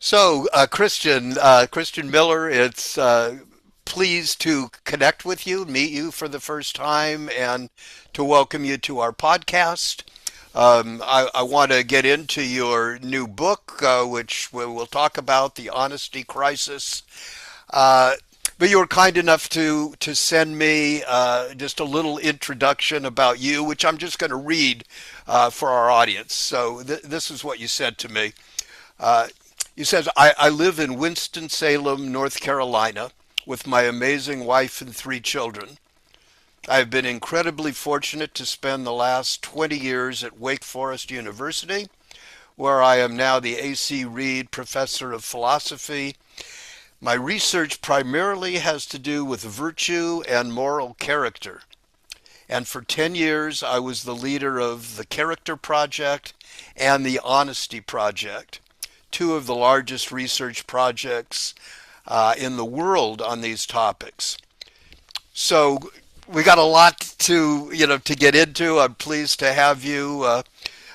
Christian Miller, it's pleased to connect with you, meet you for the first time, and to welcome you to our podcast. I want to get into your new book, which we'll talk about, The Honesty Crisis. Uh, but you were kind enough to send me just a little introduction about you, which I'm just going to read for our audience. So this is what you said to me. Uh, you said, I live in Winston-Salem, North Carolina, with my amazing wife and three children. I have been incredibly fortunate to spend the last 20 years at Wake Forest University, where I am now the A.C. Reed Professor of Philosophy. My research primarily has to do with virtue and moral character. And for 10 years, I was the leader of the Character Project and the Honesty Project, two of the largest research projects in the world on these topics. So we got a lot to get into. I'm pleased to have you.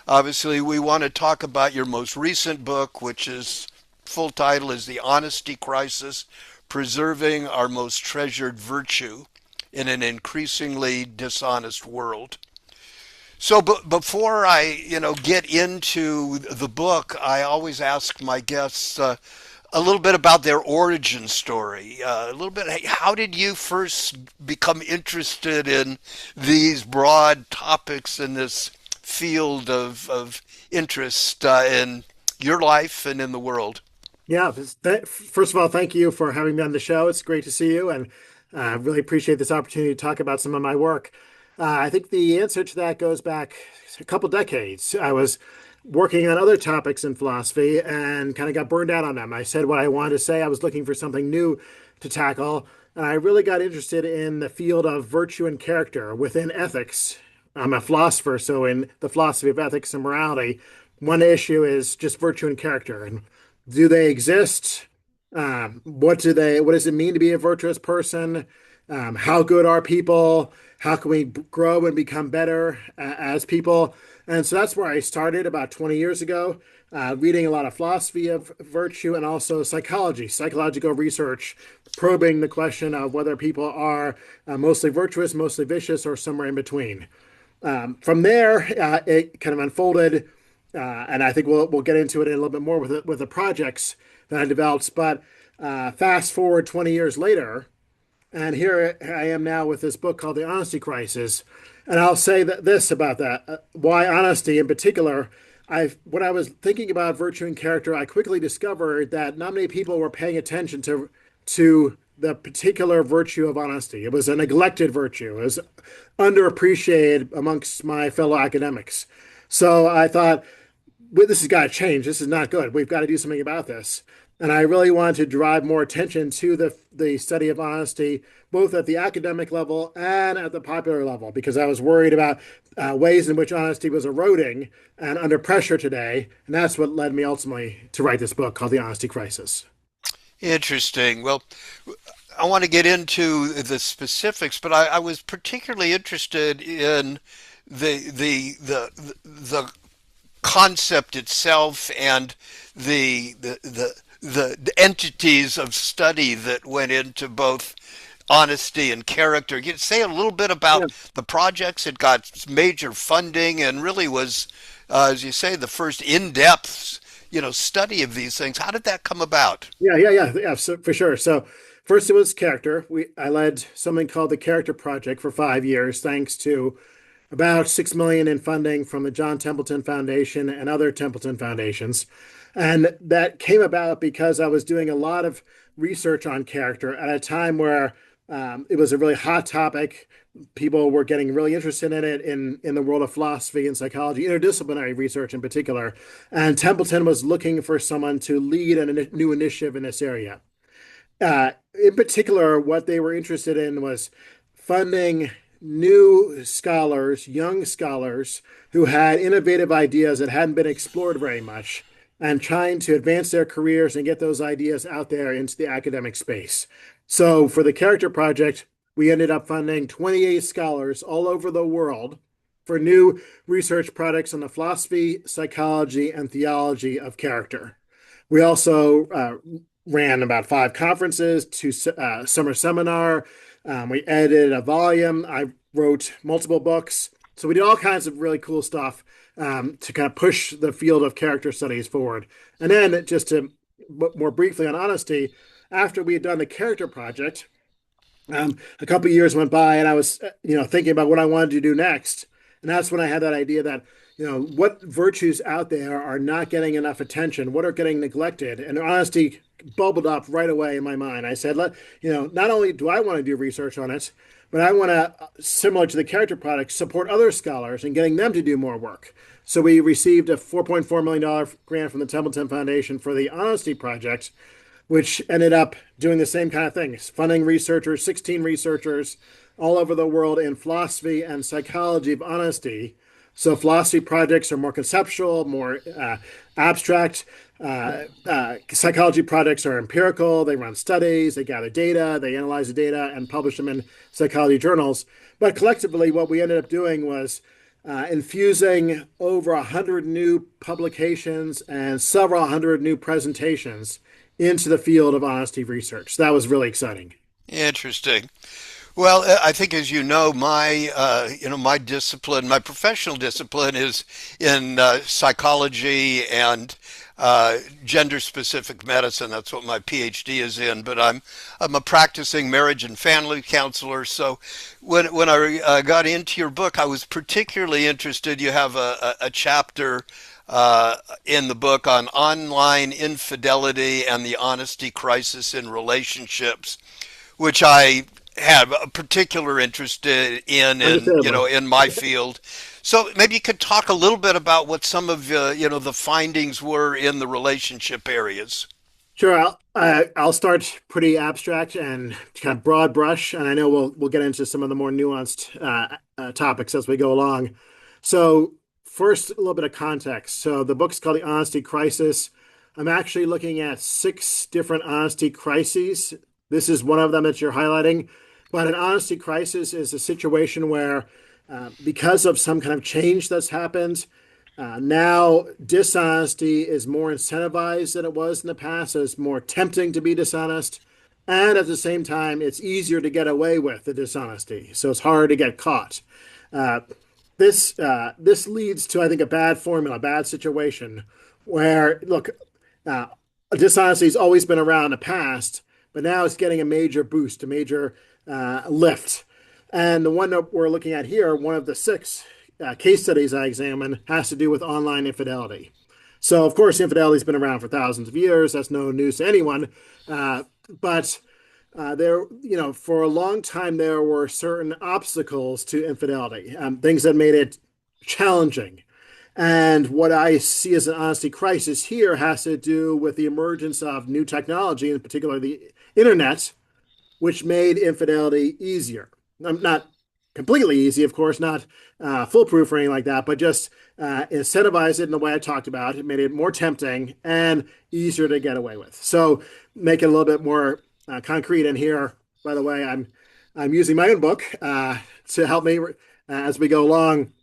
Obviously, we want to talk about your most recent book, which is full title is The Honesty Crisis: Preserving Our Most Treasured Virtue in an Increasingly Dishonest World. So, before I get into the book, I always ask my guests a little bit about their origin story. A little bit, hey, how did you first become interested in these broad topics in this field of interest in your life and in the world? Yeah, first of all, thank you for having me on the show. It's great to see you, and I really appreciate this opportunity to talk about some of my work. I think the answer to that goes back a couple decades. I was working on other topics in philosophy and kind of got burned out on them. I said what I wanted to say. I was looking for something new to tackle, and I really got interested in the field of virtue and character within ethics. I'm a philosopher, so in the philosophy of ethics and morality, one issue is just virtue and character. And do they exist? What does it mean to be a virtuous person? How good are people? How can we grow and become better as people? And so that's where I started about 20 years ago, reading a lot of philosophy of virtue and also psychology, psychological research, probing the question of whether people are mostly virtuous, mostly vicious, or somewhere in between. From there, it kind of unfolded, and I think we'll get into it in a little bit more with the projects that I developed. But fast forward 20 years later, and here I am now with this book called The Honesty Crisis. And I'll say that this about that, why honesty in particular. When I was thinking about virtue and character, I quickly discovered that not many people were paying attention to the particular virtue of honesty. It was a neglected virtue. It was underappreciated amongst my fellow academics. So I thought, well, this has got to change. This is not good. We've got to do something about this. And I really wanted to drive more attention to the study of honesty, both at the academic level and at the popular level, because I was worried about ways in which honesty was eroding and under pressure today. And that's what led me ultimately to write this book called The Honesty Crisis. Interesting. Well, I want to get into the specifics, but I was particularly interested in the concept itself and the entities of study that went into both honesty and character. You say a little bit Yeah. about the projects. It got major funding and really was, as you say, the first in-depth, study of these things. How did that come about? Yeah. So, for sure. So first it was character. I led something called the Character Project for 5 years, thanks to about 6 million in funding from the John Templeton Foundation and other Templeton foundations. And that came about because I was doing a lot of research on character at a time where it was a really hot topic. People were getting really interested in it in the world of philosophy and psychology, interdisciplinary research in particular. And Templeton was looking for someone to lead a new initiative in this area. In particular, what they were interested in was funding new scholars, young scholars who had innovative ideas that hadn't been explored very much, and trying to advance their careers and get those ideas out there into the academic space. So, for the Character Project, we ended up funding 28 scholars all over the world for new research products on the philosophy, psychology, and theology of character. We also ran about 5 conferences, two summer seminar. We edited a volume. I wrote multiple books. So we did all kinds of really cool stuff to kind of push the field of character studies forward. And then just to more briefly on honesty, after we had done the character project, a couple of years went by, and I was, thinking about what I wanted to do next. And that's when I had that idea that, what virtues out there are not getting enough attention, what are getting neglected, and honesty bubbled up right away in my mind. I said, not only do I want to do research on it, but I want to, similar to the character product, support other scholars and getting them to do more work. So we received a $4.4 million grant from the Templeton Foundation for the Honesty Project, which ended up doing the same kind of things, funding researchers, 16 researchers all over the world in philosophy and psychology of honesty. So philosophy projects are more conceptual, more abstract. Psychology projects are empirical. They run studies, they gather data, they analyze the data and publish them in psychology journals. But collectively, what we ended up doing was infusing over 100 new publications and several hundred new presentations into the field of honesty research. That was really exciting. Interesting. Well, I think, as you know, my discipline, my professional discipline, is in psychology and gender-specific medicine. That's what my PhD is in. But I'm a practicing marriage and family counselor. So when I got into your book, I was particularly interested. You have a chapter in the book on online infidelity and the honesty crisis in relationships, which I have a particular interest Understandable. in my field. So maybe you could talk a little bit about what some of the findings were in the relationship areas. Sure, I'll start pretty abstract and kind of broad brush, and I know we'll get into some of the more nuanced topics as we go along. So first, a little bit of context. So the book's called The Honesty Crisis. I'm actually looking at 6 different honesty crises. This is one of them that you're highlighting. But an honesty crisis is a situation where, because of some kind of change that's happened, now dishonesty is more incentivized than it was in the past. So it's more tempting to be dishonest. And at the same time, it's easier to get away with the dishonesty. So it's harder to get caught. Uh, this leads to, I think, a bad formula, a bad situation where, look, uh, dishonesty has always been around in the past, but now it's getting a major boost, a major lift. And the one that we're looking at here, one of the 6 case studies I examined, has to do with online infidelity. So, of course, infidelity has been around for thousands of years. That's no news to anyone. But there, for a long time, there were certain obstacles to infidelity, things that made it challenging. And what I see as an honesty crisis here has to do with the emergence of new technology, in particular the internet, which made infidelity easier. Not completely easy, of course, not foolproof or anything like that, but just incentivized it in the way I talked about. It made it more tempting and easier to get away with. So make it a little bit more concrete. And here, by the way, I'm using my own book to help me as we go along.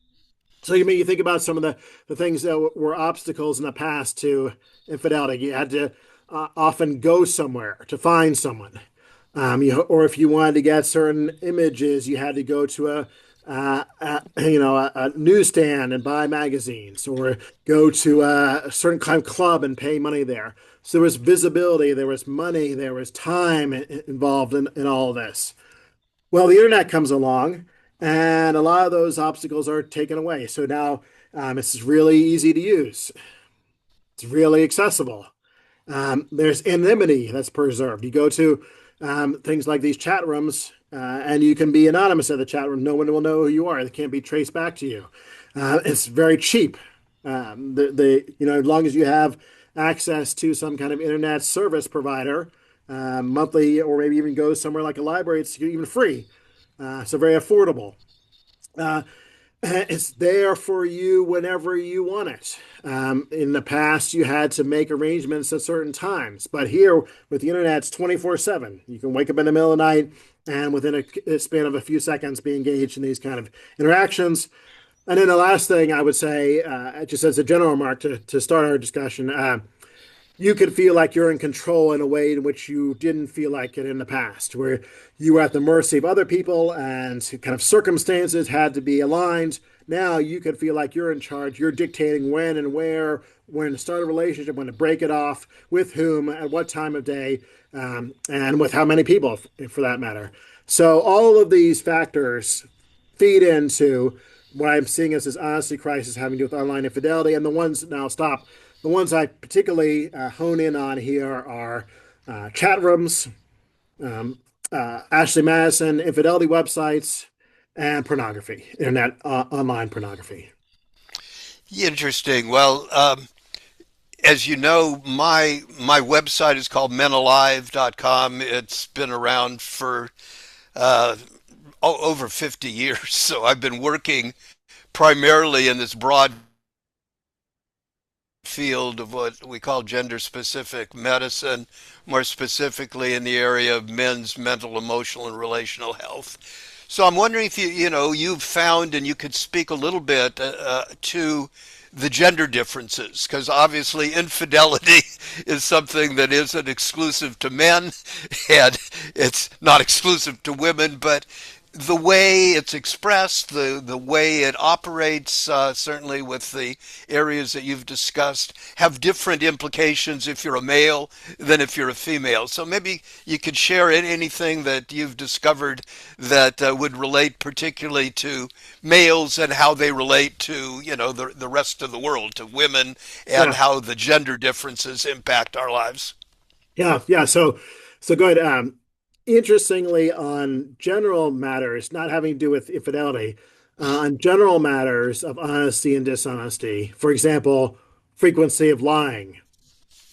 So you think about some of the things that were obstacles in the past to infidelity. You had to often go somewhere to find someone. Or if you wanted to get certain images, you had to go to a newsstand and buy magazines, or go to a certain kind of club and pay money there. So there was visibility, there was money, there was time involved in all of this. Well, the internet comes along, and a lot of those obstacles are taken away. So now it's really easy to use. It's really accessible. There's anonymity that's preserved. You go to things like these chat rooms, and you can be anonymous at the chat room. No one will know who you are. It can't be traced back to you. It's very cheap. As long as you have access to some kind of internet service provider, monthly, or maybe even go somewhere like a library, it's even free. So very affordable. Uh, it's there for you whenever you want it. In the past, you had to make arrangements at certain times, but here with the internet, it's 24/7. You can wake up in the middle of the night and within a span of a few seconds be engaged in these kind of interactions. And then the last thing I would say, just as a general remark to start our discussion, you could feel like you're in control in a way in which you didn't feel like it in the past, where you were at the mercy of other people and kind of circumstances had to be aligned. Now you could feel like you're in charge. You're dictating when and where, when to start a relationship, when to break it off, with whom, at what time of day, and with how many people, for that matter. So all of these factors feed into what I'm seeing as this honesty crisis having to do with online infidelity. And the ones now stop. The ones I particularly hone in on here are chat rooms, um, Ashley Madison, infidelity websites, and pornography, internet online pornography. Interesting. Well, as you know, my website is called menalive.com. It's been around for uh, over 50 years. So I've been working primarily in this broad field of what we call gender specific medicine, more specifically in the area of men's mental, emotional, and relational health. So I'm wondering if you've found and you could speak a little bit to the gender differences, because obviously infidelity is something that isn't exclusive to men, and it's not exclusive to women, but the way it's expressed, the way it operates, certainly with the areas that you've discussed, have different implications if you're a male than if you're a female. So maybe you could share anything that you've discovered that would relate particularly to males and how they relate to, the rest of the world, to women, and Yeah, how the gender differences impact our lives. yeah. So go ahead. Interestingly, on general matters, not having to do with infidelity, on general matters of honesty and dishonesty, for example, frequency of lying,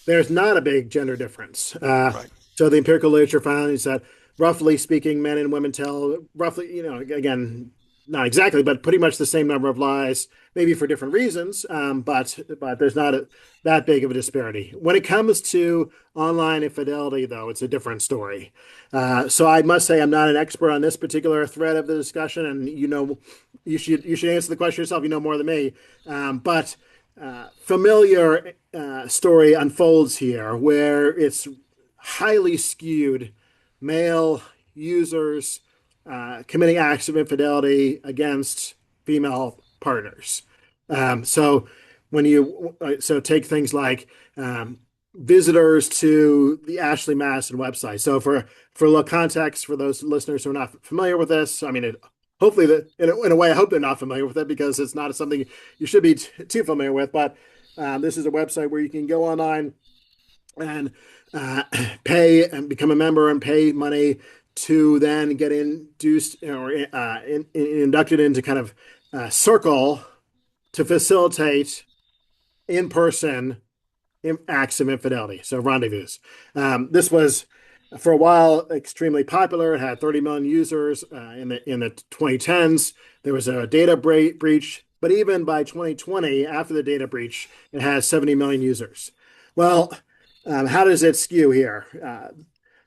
there's not a big gender difference. Right. So the empirical literature finds that, roughly speaking, men and women tell roughly, again, not exactly, but pretty much the same number of lies, maybe for different reasons. But there's not that big of a disparity. When it comes to online infidelity, though, it's a different story. So I must say I'm not an expert on this particular thread of the discussion, and you should answer the question yourself. You know more than me, but familiar story unfolds here where it's highly skewed male users committing acts of infidelity against female partners. So so take things like visitors to the Ashley Madison website. So for a little context for those listeners who are not familiar with this, I mean, hopefully that in a way, I hope they're not familiar with it because it's not something you should be too familiar with. But this is a website where you can go online and uh, pay and become a member and pay money to then get induced or inducted into kind of circle to facilitate in person acts of infidelity. So rendezvous. This was for a while extremely popular. It had 30 million users in the 2010s. There was a data breach, but even by 2020, after the data breach, it has 70 million users. Well, how does it skew here?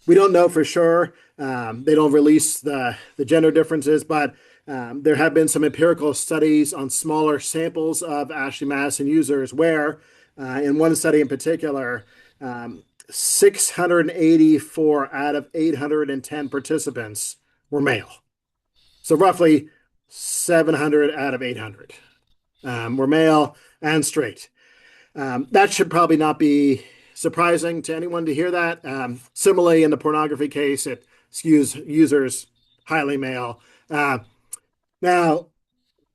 We don't know for sure. They don't release the gender differences, but there have been some empirical studies on smaller samples of Ashley Madison users where, in one study in particular, 684 out of 810 participants were male. So roughly 700 out of 800 were male and straight. That should probably not be surprising to anyone to hear that. Similarly, in the pornography case, it skews users highly male. Now,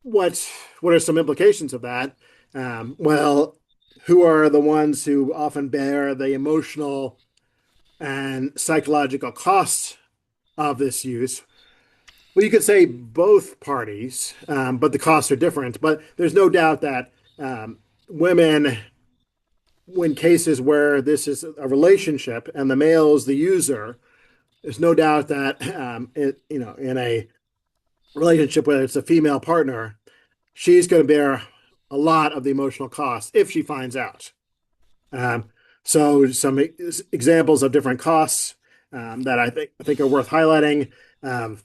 what what are some implications of that? Well, who are the ones who often bear the emotional and psychological costs of this use? Well, you could say both parties, but the costs are different. But there's no doubt that women, when cases where this is a relationship and the male is the user, there's no doubt that in a relationship where it's a female partner, she's going to bear a lot of the emotional costs if she finds out. Um, so some examples of different costs that I think are worth highlighting um,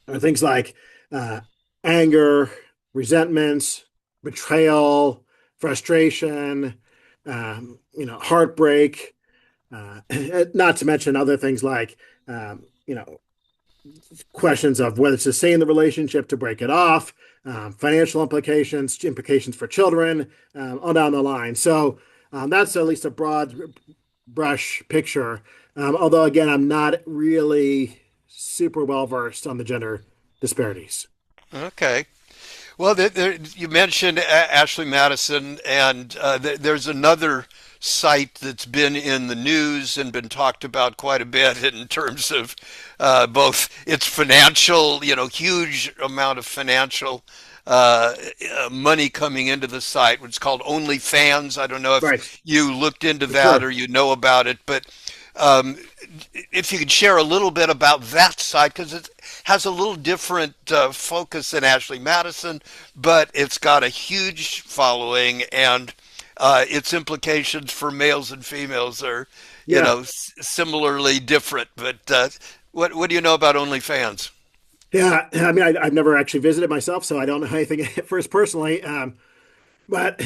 are things like uh, anger, resentment, betrayal, frustration, heartbreak, not to mention other things like, questions of whether to stay in the relationship, to break it off, financial implications for children, on down the line. So that's at least a broad brush picture. Although, again, I'm not really super well versed on the gender disparities. Okay. Well, you mentioned Ashley Madison, and there's another site that's been in the news and been talked about quite a bit in terms of both its financial, huge amount of financial uh, money coming into the site, which is called OnlyFans. I don't know Right. if you looked into that Sure. or you know about it, but um, if you could share a little bit about that site, because it has a little different focus than Ashley Madison, but it's got a huge following, and its implications for males and females are, Yeah. similarly different. But what do you know about OnlyFans? Yeah. I mean, I've never actually visited myself, so I don't know anything first personally. But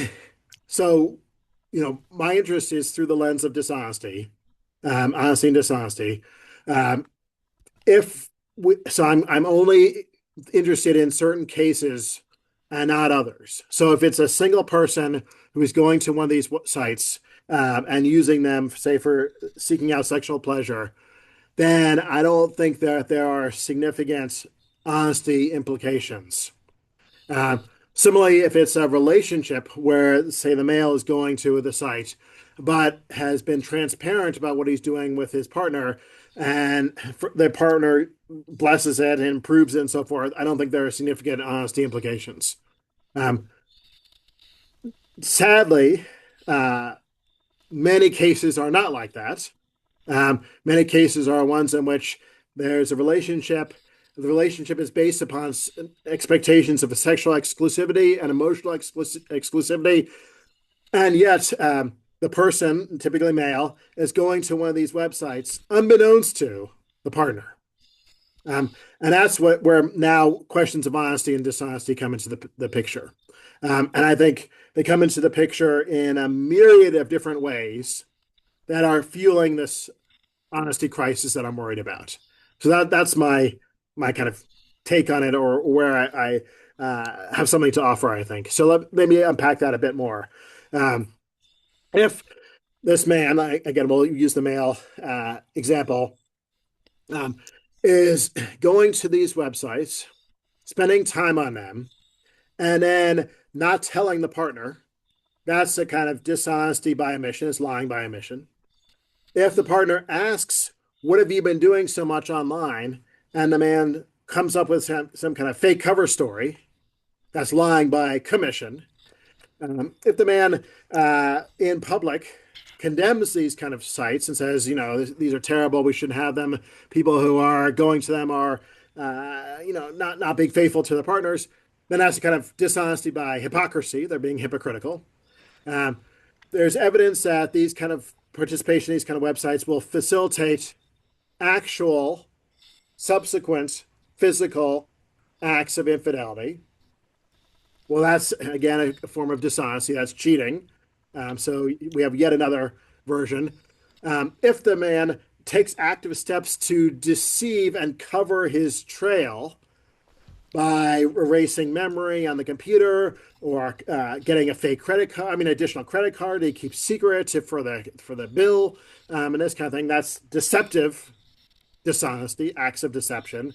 so, my interest is through the lens of dishonesty, honesty and dishonesty. Um, if so, I'm only interested in certain cases and not others. So if it's a single person who is going to one of these sites, and using them, say, for seeking out sexual pleasure, then I don't think that there are significant honesty implications. Uh, Similarly, if it's a relationship where, say, the male is going to the site but has been transparent about what he's doing with his partner, and the partner blesses it and improves it and so forth, I don't think there are significant honesty implications. Um, Sadly, uh, many cases are not like that. Many cases are ones in which there's a relationship. The relationship is based upon expectations of a sexual exclusivity and emotional exclusivity, and yet the person, typically male, is going to one of these websites unbeknownst to the partner. And that's where now questions of honesty and dishonesty come into the picture. And I think they come into the picture in a myriad of different ways that are fueling this honesty crisis that I'm worried about. So that's my kind of take on it, or where I have something to offer, I think. So let me unpack that a bit more. Um, if this man, again, we'll use the male example, um, is going to these websites, spending time on them, and then not telling the partner, that's a kind of dishonesty by omission, it's lying by omission. If the partner asks, "What have you been doing so much online?" and the man comes up with some kind of fake cover story, that's lying by commission. If the man in public condemns these kind of sites and says, these are terrible, we shouldn't have them, people who are going to them are, not being faithful to their partners, then that's a kind of dishonesty by hypocrisy. They're being hypocritical. Um, there's evidence that these kind of participation in these kind of websites will facilitate actual subsequent physical acts of infidelity. Well, that's again a form of dishonesty. That's cheating. So we have yet another version. If the man takes active steps to deceive and cover his trail by erasing memory on the computer, or getting a fake credit card, I mean, additional credit card he keeps secret for the bill, and this kind of thing, that's deceptive dishonesty, acts of deception.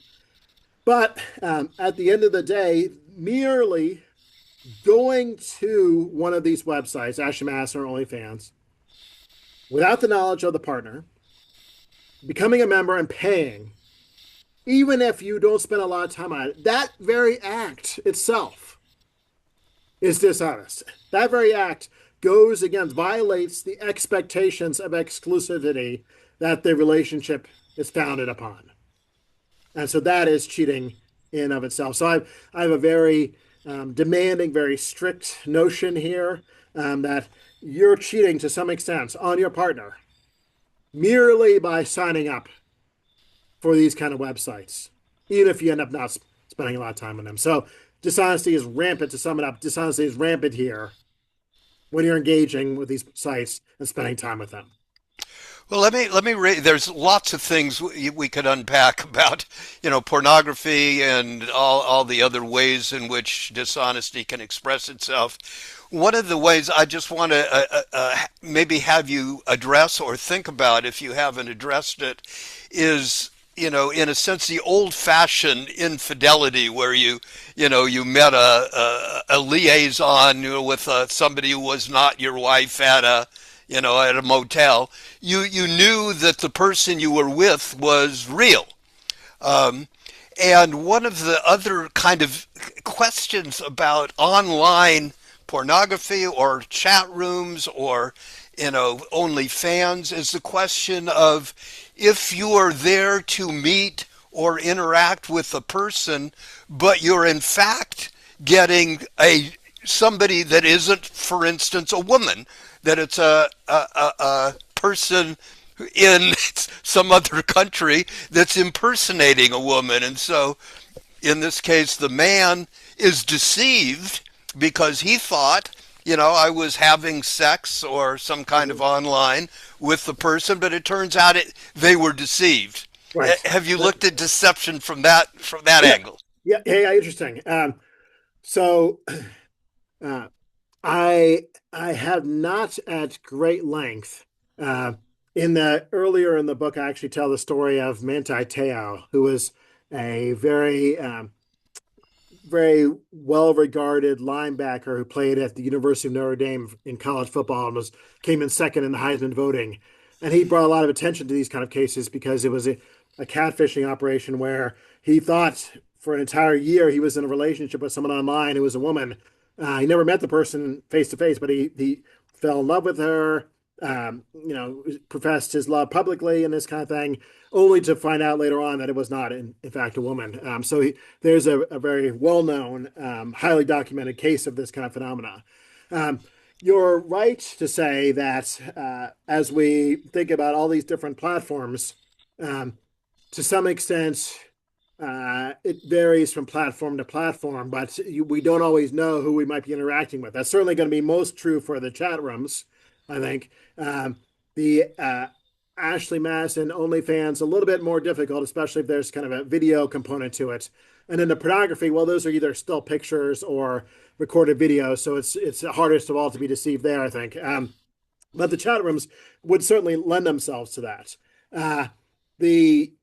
But at the end of the day, merely going to one of these websites, Ashley Madison or OnlyFans, without the knowledge of the partner, becoming a member and paying, even if you don't spend a lot of time on it, that very act itself is dishonest. That very act violates the expectations of exclusivity that the relationship is founded upon. And so that is cheating in of itself. So I have a very demanding, very strict notion here, that you're cheating to some extent on your partner merely by signing up for these kind of websites, even if you end up not spending a lot of time on them. So dishonesty is rampant. To sum it up, dishonesty is rampant here. when you're engaging with these sites and spending time with them? Well, there's lots of things we could unpack about, pornography and all the other ways in which dishonesty can express itself. One of the ways I just want to maybe have you address or think about, if you haven't addressed it, is, in a sense, the old-fashioned infidelity where you met a liaison, with somebody who was not your wife at a motel. You knew that the person you were with was real. Um, and one of the other kind of questions about online pornography or chat rooms or OnlyFans is the question of, if you are there to meet or interact with a person, but you're in fact getting a somebody that isn't, for instance, a woman, that it's a person in some other country that's impersonating a woman. And so in this case, the man is deceived because he thought, I was having sex or some kind of online with the person, but it turns out they were deceived. Right. Have you looked at deception from that Yeah. angle? Yeah. Yeah. Interesting. So uh, I have not at great length. Uh, in the earlier in the book, I actually tell the story of Manti Te'o, who was a very well regarded linebacker who played at the University of Notre Dame in college football and came in second in the Heisman voting. And he brought a lot of attention to these kind of cases because it was a catfishing operation where he thought for an entire year he was in a relationship with someone online who was a woman. He never met the person face to face, but he fell in love with her. Professed his love publicly and this kind of thing, only to find out later on that it was not, in fact, a woman. There's a very well known, highly documented case of this kind of phenomena. Um, you're right to say that as we think about all these different platforms, um, to some extent, it varies from platform to platform, but we don't always know who we might be interacting with. That's certainly going to be most true for the chat rooms, I think. The Ashley Madison OnlyFans a little bit more difficult, especially if there's kind of a video component to it. And then the pornography, well, those are either still pictures or recorded videos, so it's the hardest of all to be deceived there, I think. But the chat rooms would certainly lend themselves to that. Uh, the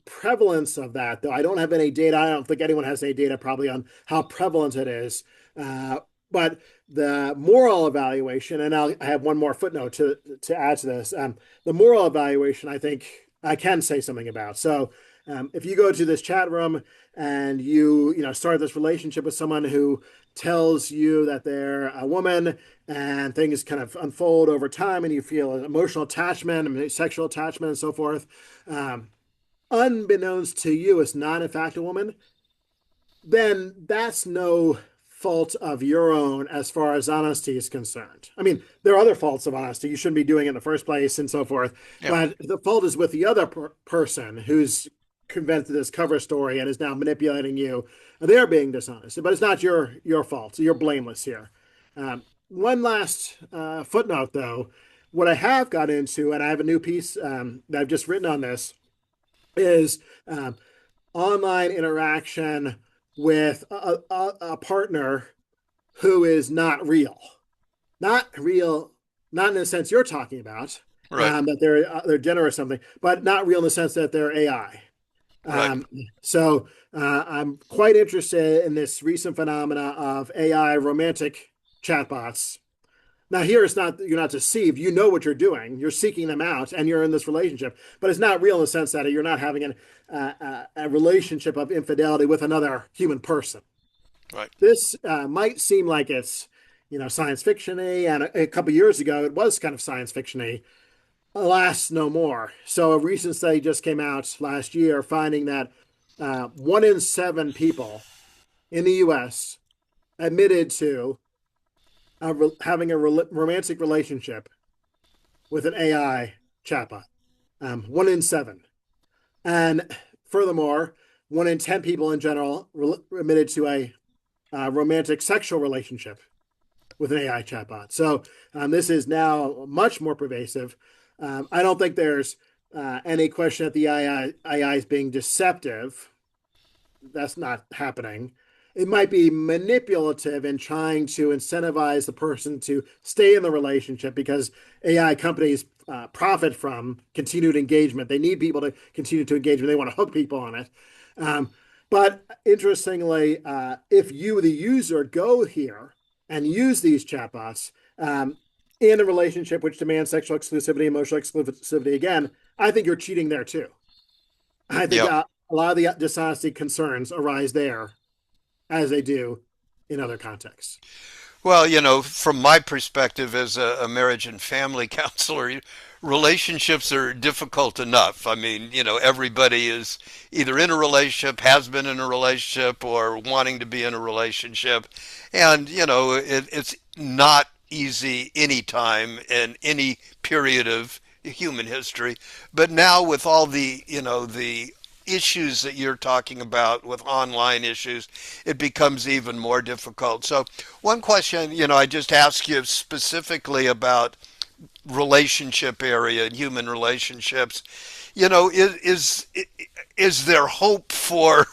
prevalence of that, though, I don't have any data. I don't think anyone has any data probably on how prevalent it is. But the moral evaluation, and I have one more footnote to add to this. The moral evaluation, I think I can say something about. So, if you go to this chat room and you start this relationship with someone who tells you that they're a woman, and things kind of unfold over time, and you feel an emotional attachment, and sexual attachment, and so forth. Um, Unbeknownst to you, is not in fact a woman, then that's no fault of your own as far as honesty is concerned. I mean, there are other faults of honesty. You shouldn't be doing it in the first place and so forth. Yeah. But the fault is with the other person who's invented this cover story and is now manipulating you. They're being dishonest, but it's not your fault. So you're blameless here. One last footnote, though. What I have got into, and I have a new piece that I've just written on this, is online interaction with a partner who is not real. Not real, not in the sense you're talking about, Right. that they're gender or something, but not real in the sense that they're AI. Right. I'm quite interested in this recent phenomena of AI romantic chatbots. Now, here it's not, you're not deceived. You know what you're doing. You're seeking them out, and you're in this relationship. But it's not real in the sense that you're not having a relationship of infidelity with another human person. Right. This might seem like it's science fiction-y, and a couple years ago it was kind of science fiction-y. Alas, no more. So a recent study just came out last year finding that 1 in 7 people in the U.S. admitted to having a romantic relationship with an AI chatbot. 1 in 7. And furthermore, 1 in 10 people in general admitted to a romantic sexual relationship with an AI chatbot. So this is now much more pervasive. I don't think there's any question that the AI is being deceptive. That's not happening. It might be manipulative in trying to incentivize the person to stay in the relationship because AI companies profit from continued engagement. They need people to continue to engage, and they want to hook people on it. Um, but interestingly, if you, the user, go here and use these chatbots in a relationship which demands sexual exclusivity, emotional exclusivity, again, I think you're cheating there too. I think Yep. a lot of the dishonesty concerns arise there as they do in other contexts. Well, from my perspective as a marriage and family counselor, relationships are difficult enough. I mean, everybody is either in a relationship, has been in a relationship, or wanting to be in a relationship. And, it's not easy any time in any period of human history. But now with all the issues that you're talking about with online issues, it becomes even more difficult. So, one question, I just ask you specifically about relationship area and human relationships. Is there hope for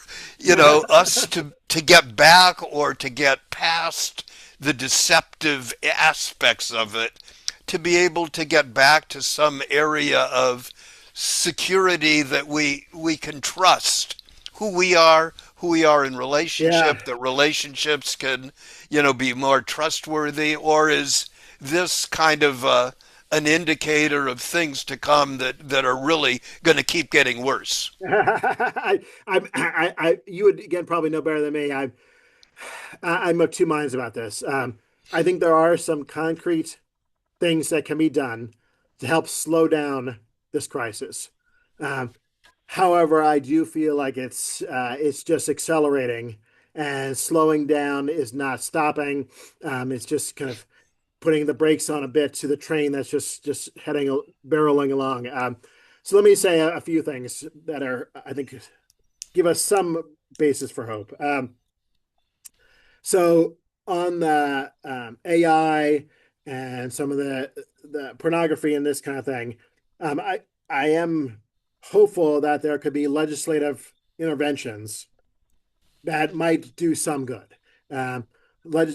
us to get back or to get past the deceptive aspects of it, to be able to get back to some area of security that we can trust who we are in Yeah. relationship, that relationships can be more trustworthy, or is this kind of an indicator of things to come that are really going to keep getting worse? You would again probably know better than me. I'm of two minds about this. I think there are some concrete things that can be done to help slow down this crisis. Um, However, I do feel like it's just accelerating, and slowing down is not stopping. It's just kind of putting the brakes on a bit to the train that's just heading barreling along. So let me say a few things that are, I think, give us some basis for hope. So on the AI and some of the pornography and this kind of thing, I am hopeful that there could be legislative interventions that might do some good. Um,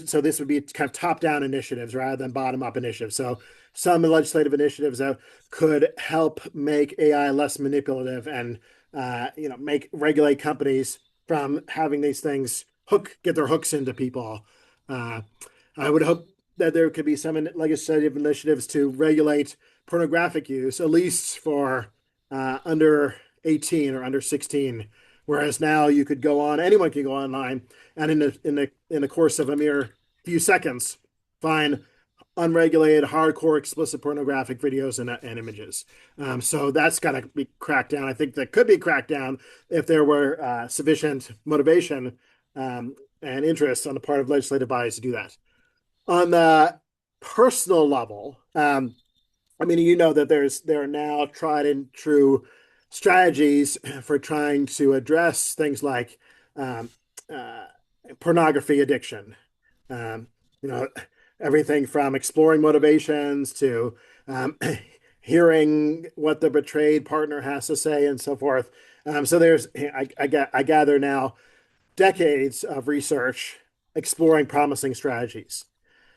so this would be kind of top-down initiatives rather than bottom-up initiatives. So some legislative initiatives that could help make AI less manipulative and make regulate companies from having these things get their hooks into people. Uh, I would hope that there could be some legislative initiatives to regulate pornographic use, at least for under 18 or under 16. Whereas now you could go on, anyone can go online, and in the course of a mere few seconds, find unregulated, hardcore, explicit pornographic videos and images. So that's got to be cracked down. I think that could be cracked down if there were sufficient motivation and interest on the part of legislative bodies to do that. On the personal level, I mean, that there are now tried and true strategies for trying to address things like um, uh, pornography addiction. Um, you know, everything from exploring motivations to hearing what the betrayed partner has to say and so forth. So I gather now decades of research exploring promising strategies.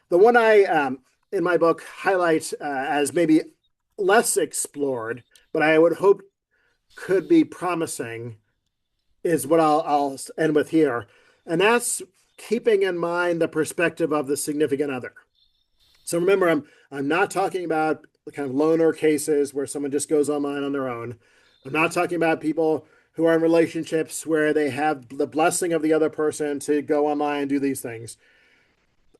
The one I, in my book, highlight as maybe less explored, but I would hope could be promising, is what I'll end with here. And that's keeping in mind the perspective of the significant other. So remember, I'm not talking about the kind of loner cases where someone just goes online on their own. I'm not talking about people who are in relationships where they have the blessing of the other person to go online and do these things.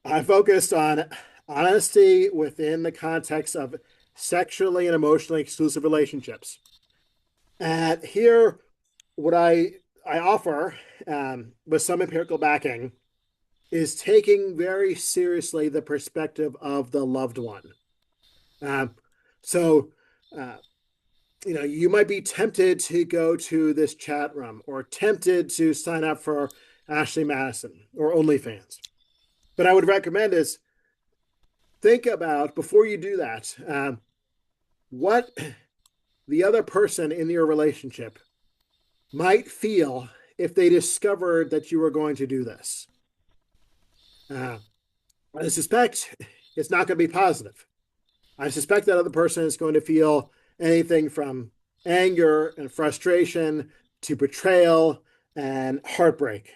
I focused on honesty within the context of sexually and emotionally exclusive relationships. And here, what I offer, with some empirical backing, is taking very seriously the perspective of the loved one. Um, so, uh, you might be tempted to go to this chat room or tempted to sign up for Ashley Madison or OnlyFans. But I would recommend is think about before you do that, what the other person in your relationship might feel if they discovered that you were going to do this. Uh, I suspect it's not going to be positive. I suspect that other person is going to feel anything from anger and frustration to betrayal and heartbreak.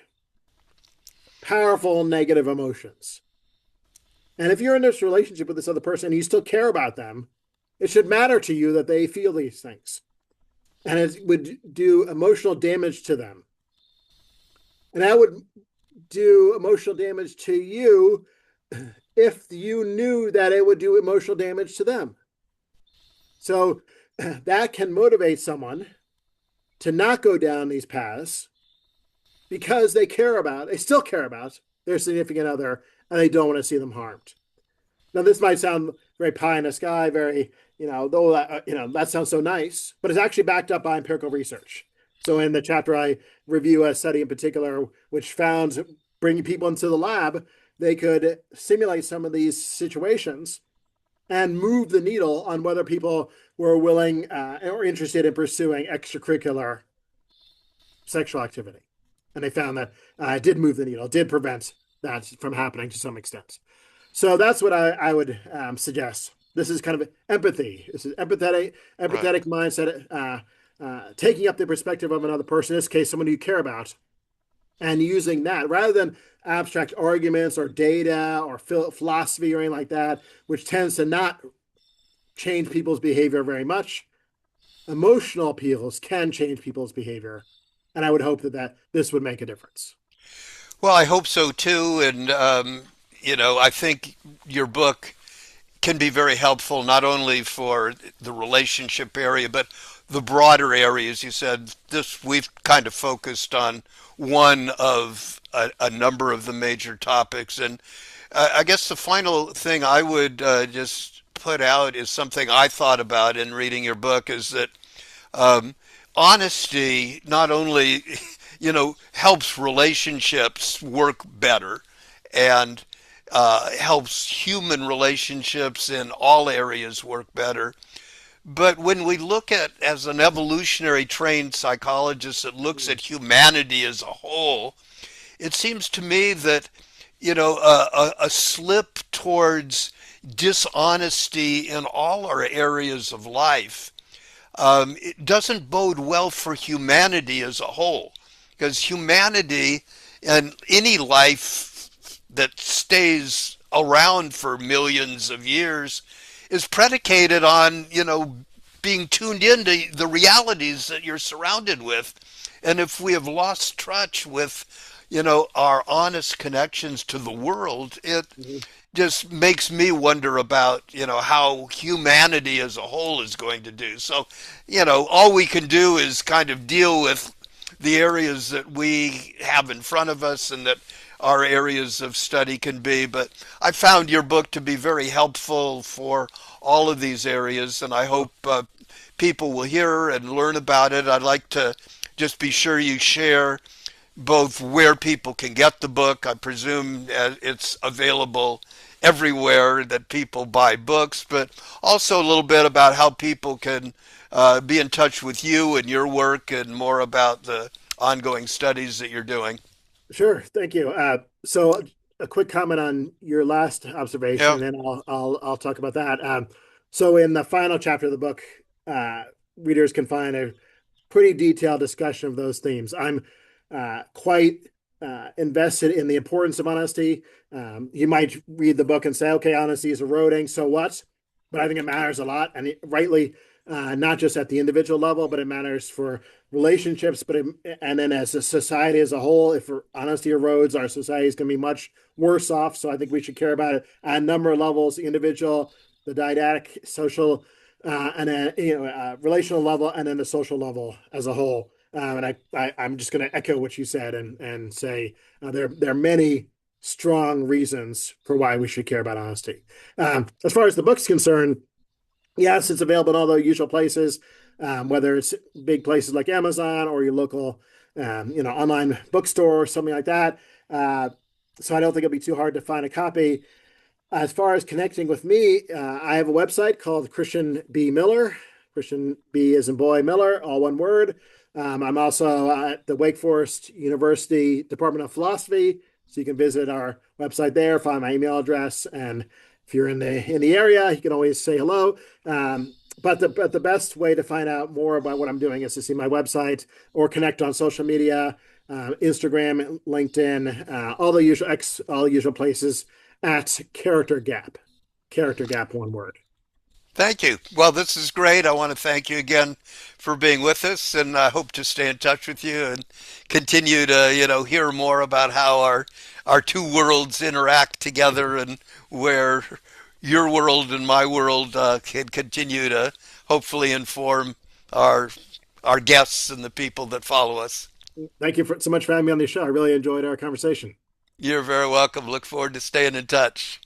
Powerful negative emotions. And if you're in this relationship with this other person and you still care about them, it should matter to you that they feel these things. And it would do emotional damage to them. And that would do emotional damage to you if you knew that it would do emotional damage to them. So that can motivate someone to not go down these paths because they still care about their significant other and they don't want to see them harmed. Now, this might sound very pie in the sky, very, though that, that sounds so nice, but it's actually backed up by empirical research. So in the chapter, I review a study in particular, which found bringing people into the lab, they could simulate some of these situations and move the needle on whether people were willing or interested in pursuing extracurricular sexual activity. And they found that it did move the needle, did prevent that from happening to some extent. So that's what I would suggest. This is kind of empathy. This is empathetic Right. mindset, taking up the perspective of another person, in this case, someone you care about, and using that rather than abstract arguments or data or philosophy or anything like that, which tends to not change people's behavior very much. Emotional appeals can change people's behavior. And I would hope that this would make a difference. Well, I hope so too. And, I think your book can be very helpful not only for the relationship area, but the broader areas. You said this, we've kind of focused on one of a number of the major topics. And I guess the final thing I would just put out is something I thought about in reading your book is that um, honesty not only, helps relationships work better and helps human relationships in all areas work better. But when we look at, as an evolutionary trained psychologist that looks at humanity as a whole, it seems to me that, a slip towards dishonesty in all our areas of life, it doesn't bode well for humanity as a whole. Because humanity and any life that stays around for millions of years is predicated on, being tuned into the realities that you're surrounded with. And if we have lost touch with, our honest connections to the world, it Mhm. just makes me wonder about, how humanity as a whole is going to do. So, all we can do is kind of deal with the areas that we have in front of us and that our areas of study can be. But I found your book to be very helpful for all of these areas, and I hope people will hear and learn about it. I'd like to just be sure you share both where people can get the book. I presume it's available everywhere that people buy books, but also a little bit about how people can be in touch with you and your work and more about the ongoing studies that you're doing. Sure. Thank you. So a quick comment on your last Yeah. observation, and then I'll talk about that. So in the final chapter of the book, uh, readers can find a pretty detailed discussion of those themes. I'm quite invested in the importance of honesty. You might read the book and say, okay, honesty is eroding, so what? But I think it matters a lot, and rightly, not just at the individual level, but it matters for relationships, and then as a society as a whole. If honesty erodes, our society is going to be much worse off. So I think we should care about it at a number of levels: the individual, the didactic, social, and then relational level, and then the social level as a whole. And I'm just going to echo what you said and say there are many strong reasons for why we should care about honesty. As far as the book's concerned, yes, it's available in all the usual places, whether it's big places like Amazon or your local, online bookstore or something like that. So I don't think it'll be too hard to find a copy. As far as connecting with me, I have a website called Christian B. Miller. Christian B as in boy, Miller, all one word. I'm also at the Wake Forest University Department of Philosophy, so you can visit our website there, find my email address, and if you're in the area, you can always say hello. But the best way to find out more about what I'm doing is to see my website or connect on social media, Instagram, LinkedIn, all the usual places at Character Gap. Character Gap, one word. Thank you. Well, this is great. I want to thank you again for being with us, and I hope to stay in touch with you and continue to, hear more about how our two worlds interact together and where your world and my world can continue to hopefully inform our our guests and the people that follow us. Thank you so much for having me on the show. I really enjoyed our conversation. You're very welcome. Look forward to staying in touch.